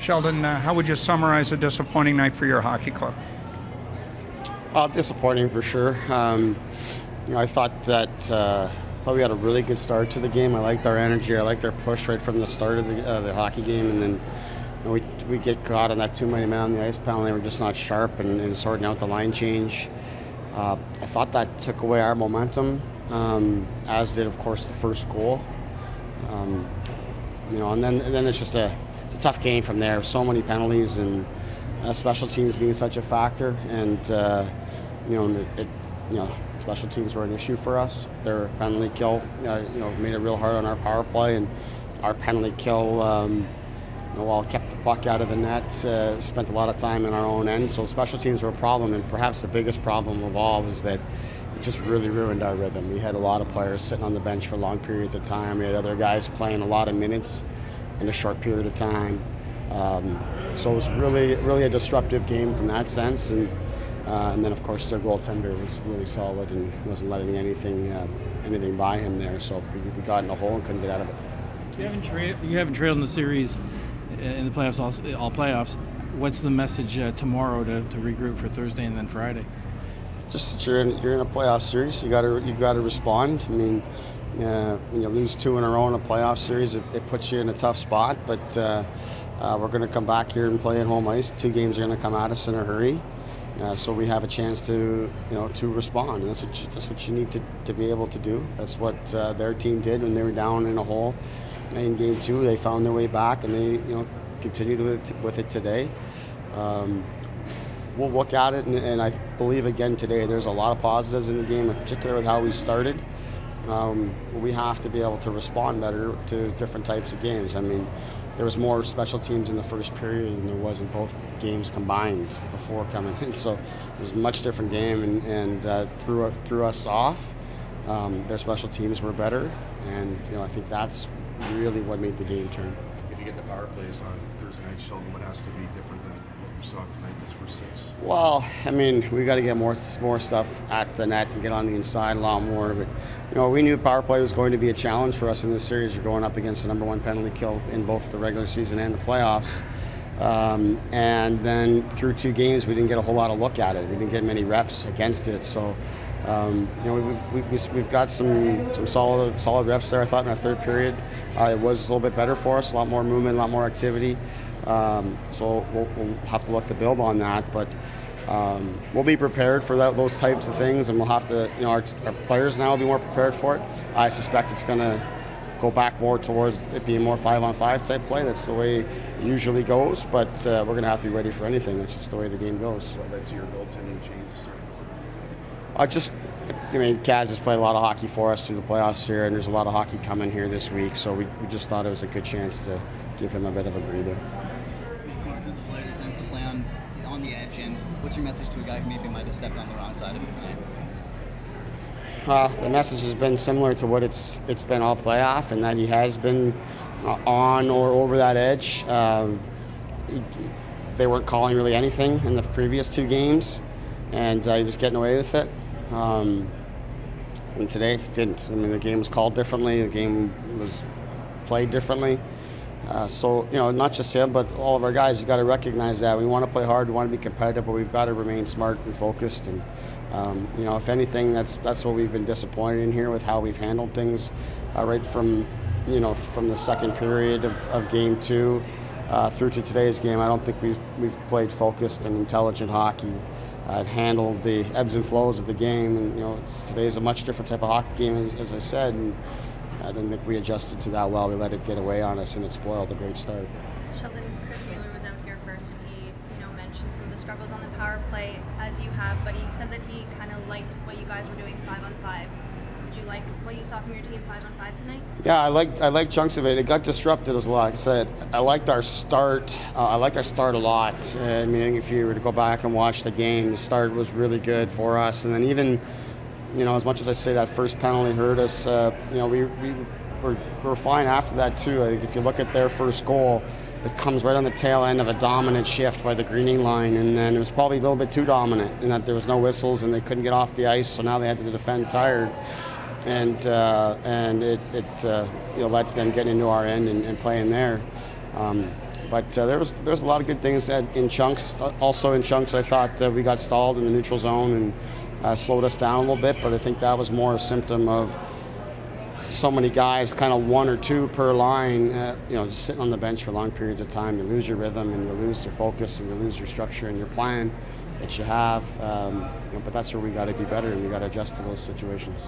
Sheldon, how would you summarize a disappointing night for your hockey club? Disappointing for sure. I thought that we had a really good start to the game. I liked our energy. I liked our push right from the start of the hockey game, and then we get caught on that too many men on the ice penalty. We're just not sharp and sorting out the line change. I thought that took away our momentum, as did, of course, the first goal. And then it's just a tough game from there. So many penalties and special teams being such a factor, and special teams were an issue for us. Their penalty kill, made it real hard on our power play, and our penalty kill, while kept the puck out of the net, spent a lot of time in our own end. So special teams were a problem, and perhaps the biggest problem of all was that it just really ruined our rhythm. We had a lot of players sitting on the bench for long periods of time. We had other guys playing a lot of minutes in a short period of time. So it was really a disruptive game from that sense. And then, of course, their goaltender was really solid and wasn't letting anything by him there. So we got in a hole and couldn't get out of it. You haven't trailed in the series in the playoffs, all playoffs. What's the message tomorrow to regroup for Thursday and then Friday? Just that you're in a playoff series. You got to respond. I mean, when you lose 2 in a row in a playoff series, it puts you in a tough spot. But we're going to come back here and play at home ice. 2 games are going to come at us in a hurry. So we have a chance to respond. And that's what you need to be able to do. That's what their team did when they were down in a hole in Game 2. They found their way back, and they continued with it today. We'll look at it, and I believe again today there's a lot of positives in the game, in particular with how we started. We have to be able to respond better to different types of games. I mean, there was more special teams in the first period than there was in both games combined before coming in. So it was a much different game, and threw us off. Their special teams were better, and I think that's really what made the game turn. If you get the power plays on Thursday night, Sheldon, what has to be different than what we saw tonight this first 6? Well, I mean, we got to get more stuff at the net and get on the inside a lot more. But we knew power play was going to be a challenge for us in this series. You're going up against the #1 penalty kill in both the regular season and the playoffs. And then through 2 games, we didn't get a whole lot of look at it. We didn't get many reps against it. So, we've got some solid reps there. I thought in our third period, it was a little bit better for us. A lot more movement, a lot more activity. So we'll have to look to build on that. But we'll be prepared for those types of things, and we'll have to. Our players now will be more prepared for it. I suspect it's going to go back more towards it being more 5-on-5 type play. That's the way it usually goes, but we're going to have to be ready for anything. That's just the way the game goes. What led to your goaltending change? Kaz has played a lot of hockey for us through the playoffs here, and there's a lot of hockey coming here this week, so we just thought it was a good chance to give him a bit of a breather. He's an offensive player who tends to play on the edge, and what's your message to a guy who maybe might have stepped on the wrong side of it tonight? The message has been similar to what it's been all playoff, and that he has been on or over that edge. They weren't calling really anything in the previous 2 games, and he was getting away with it. And today didn't. I mean, the game was called differently. The game was played differently. So not just him, but all of our guys. You got to recognize that we want to play hard, we want to be competitive, but we've got to remain smart and focused. And if anything, that's what we've been disappointed in here with how we've handled things, right from the second period of Game 2 through to today's game. I don't think we've played focused and intelligent hockey. Handled the ebbs and flows of the game, and today's a much different type of hockey game, as I said, and I didn't think we adjusted to that well. We let it get away on us, and it spoiled a great start. Sheldon, Chris Mueller was out here first, and he mentioned some of the struggles on the power play, as you have, but he said that he kind of liked what you guys were doing 5-on-5. Did you like what you saw from your team 5-on-5 tonight? Yeah, I liked chunks of it. It got disrupted as like I said. I liked our start. I liked our start a lot. I mean, if you were to go back and watch the game, the start was really good for us. And then even, as much as I say that first penalty hurt us, we were fine after that too. I think if you look at their first goal, it comes right on the tail end of a dominant shift by the greening line, and then it was probably a little bit too dominant in that there was no whistles and they couldn't get off the ice, so now they had to defend tired. And it led to them getting into our end and playing there. But there was a lot of good things in chunks. Also in chunks, I thought we got stalled in the neutral zone and slowed us down a little bit. But I think that was more a symptom of so many guys, kind of one or two per line, just sitting on the bench for long periods of time. You lose your rhythm and you lose your focus and you lose your structure and your plan that you have. But that's where we got to be better and we got to adjust to those situations.